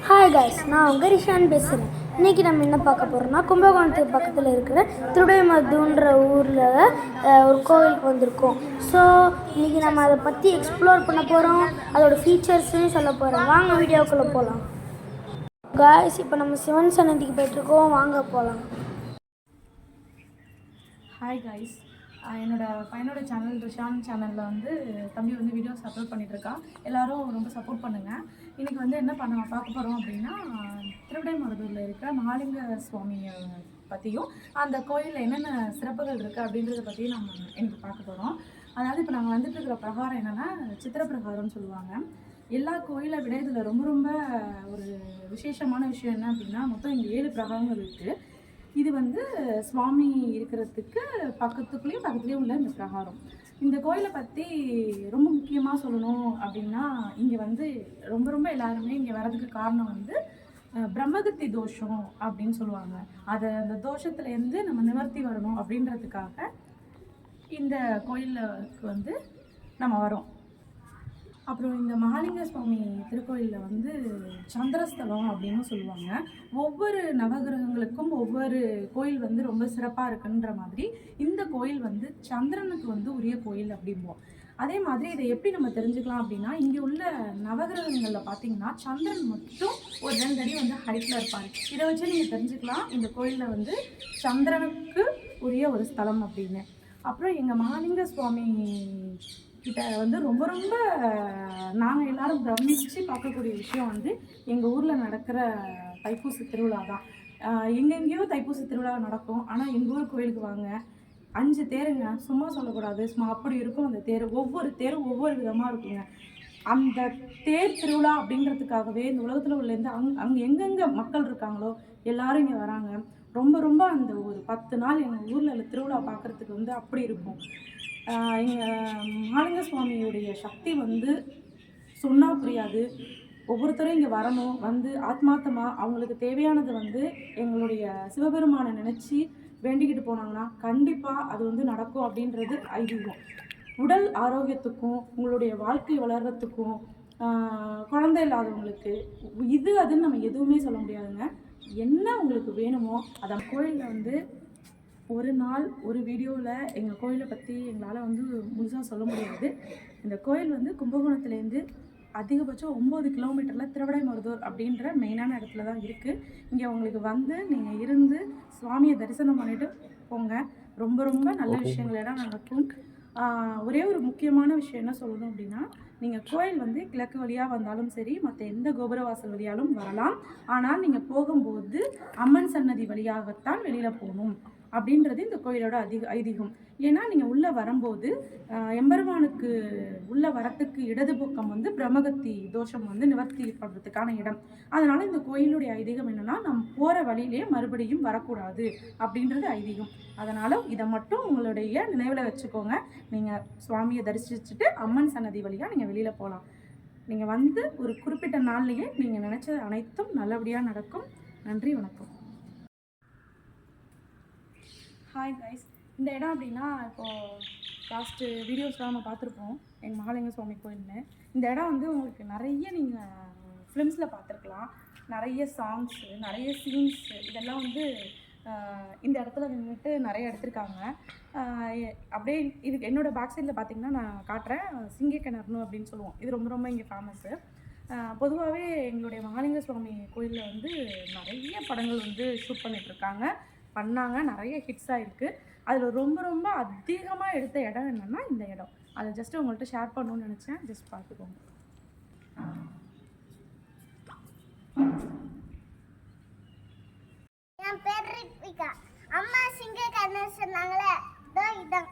Hi guys, நான் உங்கள் ரிஷான் பேசுகிறேன். இன்றைக்கி நம்ம என்ன பார்க்க போகிறோம்னா, கும்பகோணத்துக்கு பக்கத்தில் இருக்கிற திருடைமதுன்ற ஊரில் ஒரு கோவிலுக்கு வந்திருக்கோம். ஸோ இன்றைக்கி நம்ம அதை பற்றி எக்ஸ்ப்ளோர் பண்ண போகிறோம், அதோடய ஃபீச்சர்ஸையும் சொல்ல போகிறோம். வாங்க வீடியோக்குள்ளே போகலாம். கைஸ், இப்போ நம்ம சிவன் சன்னதிக்கு போய்ட்டுருக்கோம், வாங்க போகலாம். ஹாய் கைஸ், என்னோட பையனோட சேனல் ரிஷான் சேனலில் வந்து தம்பி வந்து வீடியோஸ் அப்லோட் பண்ணிகிட்ருக்கான். எல்லோரும் ரொம்ப சப்போர்ட் பண்ணுங்கள். இன்றைக்கி வந்து என்ன பார்க்க போகிறோம் அப்படின்னா, திருவிடைமருதூரில் இருக்கிற மகாலிங்க சுவாமியை பற்றியும் அந்த கோயிலில் என்னென்ன சிறப்புகள் இருக்குது அப்படின்றத பற்றியும் நம்ம எனக்கு பார்க்க போகிறோம். அதாவது இப்போ நாங்கள் வந்துட்டு இருக்கிற பிரகாரம் என்னென்னா சித்திர பிரகாரம்னு சொல்லுவாங்க. எல்லா கோயிலை விட இதில் ரொம்ப ரொம்ப ஒரு விசேஷமான விஷயம் என்ன அப்படின்னா, மொத்தம் இங்கே 7 பிரகாரங்கள் இருக்குது. இது வந்து சுவாமி இருக்கிறதுக்கு பக்கத்துலேயும் உள்ள இந்த பிரகாரம். இந்த கோயிலை பற்றி ரொம்ப முக்கியமாக சொல்லணும் அப்படின்னா, இங்கே வந்து ரொம்ப ரொம்ப எல்லாருமே இங்கே வர்றதுக்கு காரணம் வந்து பிரம்மகத்தி தோஷம் அப்படின்னு சொல்லுவாங்க. அந்த தோஷத்துலேருந்து நம்ம நிவர்த்தி வரணும் அப்படின்றதுக்காக இந்த கோயிலுக்கு வந்து நம்ம வரோம். அப்புறம் இந்த மகாலிங்க சுவாமி திருக்கோயிலில் வந்து சந்திரஸ்தலம் அப்படின்னு சொல்லுவாங்க. ஒவ்வொரு நவகிரகங்களுக்கும் ஒவ்வொரு கோயில் வந்து ரொம்ப சிறப்பாக இருக்குன்ற மாதிரி இந்த கோயில் வந்து சந்திரனுக்கு வந்து உரிய கோயில் அப்படிம்போம். அதே மாதிரி இதை எப்படி நம்ம தெரிஞ்சுக்கலாம் அப்படின்னா, இங்கே உள்ள நவகிரகங்களில் பார்த்தீங்கன்னா சந்திரன் மட்டும் ஒரு 2 அடி வந்து ஹைட்டில் இருப்பார். இதை வச்சு நீங்கள் தெரிஞ்சுக்கலாம் இந்த கோயிலில் வந்து சந்திரனுக்கு உரிய ஒரு ஸ்தலம் அப்படின்னு. அப்புறம் எங்கள் மகாலிங்க சுவாமி கிட்ட வந்து ரொம்ப ரொம்ப நாங்கள் எல்லாரும் பிரமிச்சு பார்க்கக்கூடிய விஷயம் வந்து எங்கள் ஊரில் நடக்கிற தைப்பூச திருவிழா தான். எங்கெங்கேயோ தைப்பூச திருவிழா நடக்கும், ஆனால் எங்கள் ஊர் கோயிலுக்கு வாங்க, 5 தேருங்க, சும்மா சொல்லக்கூடாது, சும்மா அப்படி இருக்கும் அந்த தேர். ஒவ்வொரு தேரும் ஒவ்வொரு விதமாக இருக்குங்க. அந்த தேர் திருவிழா அப்படின்றதுக்காகவே இந்த உலகத்தில் உள்ளேருந்து அங்கே எங்கெங்கே மக்கள் இருக்காங்களோ எல்லாரும் இங்கே வராங்க. ரொம்ப ரொம்ப அந்த ஒரு 10 நாள் எங்கள் ஊரில் திருவிழா பார்க்குறதுக்கு வந்து அப்படி இருக்கும். எங்கள் மகாலிங்க சுவாமியுடைய சக்தி வந்து சொன்னால் புரியாது. ஒவ்வொருத்தரும் இங்கே வரணும், வந்து ஆத்மார்த்தமாக அவங்களுக்கு தேவையானது வந்து எங்களுடைய சிவபெருமானை நினச்சி வேண்டிக்கிட்டு போனாங்கன்னா கண்டிப்பாக அது வந்து நடக்கும் அப்படின்றது ஐதீகம். உடல் ஆரோக்கியத்துக்கும் உங்களுடைய வாழ்க்கை வளர்கிறதுக்கும் குழந்தை இல்லாதவங்களுக்கு இது அதுன்னு நம்ம எதுவுமே சொல்ல முடியாதுங்க. என்ன உங்களுக்கு வேணுமோ அதை கோயிலில் வந்து ஒரு நாள் ஒரு வீடியோவில் எங்கள் கோயிலை பற்றி எங்களால் வந்து முழுசாக சொல்ல முடியாது. இந்த கோயில் வந்து கும்பகோணத்துலேருந்து அதிகபட்சம் 9 கிலோமீட்டரில் திருவிடைமருதூர் அப்படின்ற மெயினான இடத்துல தான் இருக்குது. இங்கே உங்களுக்கு வந்து நீங்கள் இருந்து சுவாமியை தரிசனம் பண்ணிவிட்டு போங்க. ரொம்ப ரொம்ப நல்ல விஷயங்கள் எல்லாம் நடக்கும். ஒரே ஒரு முக்கியமான விஷயம் என்ன சொல்லணும் அப்படின்னா, நீங்கள் கோயில் வந்து கிழக்கு வழியாக வந்தாலும் சரி, மற்ற எந்த கோபுரவாசல் வழியாலும் வரலாம். ஆனால் நீங்கள் போகும்போது அம்மன் சன்னதி வழியாகத்தான் வெளியில் போகணும் அப்படின்றது இந்த கோயிலோட ஐதீகம். ஏன்னா நீங்கள் உள்ளே வரும்போது எம்பெருமானுக்கு உள்ளே வரத்துக்கு இடது பக்கம் வந்து பிரம்மகத்தி தோஷம் வந்து நிவர்த்தி பண்ணுறதுக்கான இடம். அதனால் இந்த கோயிலுடைய ஐதீகம் என்னென்னா, நம்ம போகிற வழியிலே மறுபடியும் வரக்கூடாது அப்படின்றது ஐதீகம். அதனால் இதை மட்டும் உங்களுடைய நினைவில் வச்சுக்கோங்க. நீங்கள் சுவாமியை தரிசிச்சுட்டு அம்மன் சன்னதி வழியாக நீங்கள் வெளியில் போகலாம். நீங்கள் வந்து ஒரு குறிப்பிட்ட நாள்லேயே நீங்கள் நினச்சது அனைத்தும் நல்லபடியாக நடக்கும். நன்றி, வணக்கம். ஹாய் கைஸ், இந்த இடம் அப்படின்னா இப்போது லாஸ்ட்டு வீடியோஸ்லாம் நம்ம பார்த்துருப்போம் எங்கள் மகாலிங்க சுவாமி கோயில்னு. இந்த இடம் வந்து உங்களுக்கு நிறைய நீங்கள் ஃபிலிம்ஸில் பார்த்துருக்கலாம். நிறைய சாங்ஸு, நிறைய சீன்ஸு இதெல்லாம் வந்து இந்த இடத்துல நின்றுட்டு நிறைய எடுத்திருக்காங்க. அப்படியே இதுக்கு என்னோடய பேக் சைடில் பார்த்திங்கன்னா நான் காட்டுறேன், சிங்க கிணறுனு அப்படின்னு சொல்லுவோம். இது ரொம்ப ரொம்ப இங்கே ஃபேமஸ்ஸு. பொதுவாகவே எங்களுடைய மகாலிங்க சுவாமி கோயிலில் வந்து நிறைய படங்கள் வந்து ஷூட் பண்ணாங்க, நிறைய ஹிட்ஸாக இருக்குது. அதில் ரொம்ப ரொம்ப அதிகமாக எடுத்த இடம் என்னென்னா இந்த இடம். அதை ஜஸ்ட்டு உங்கள்கிட்ட ஷேர் பண்ணணும்னு நினச்சேன். ஜஸ்ட் பார்த்துக்கோங்க. என் பேர் ரித்விகா. அம்மா சிங்க கண்ணு சொன்னாங்களே, இதோ இதான்.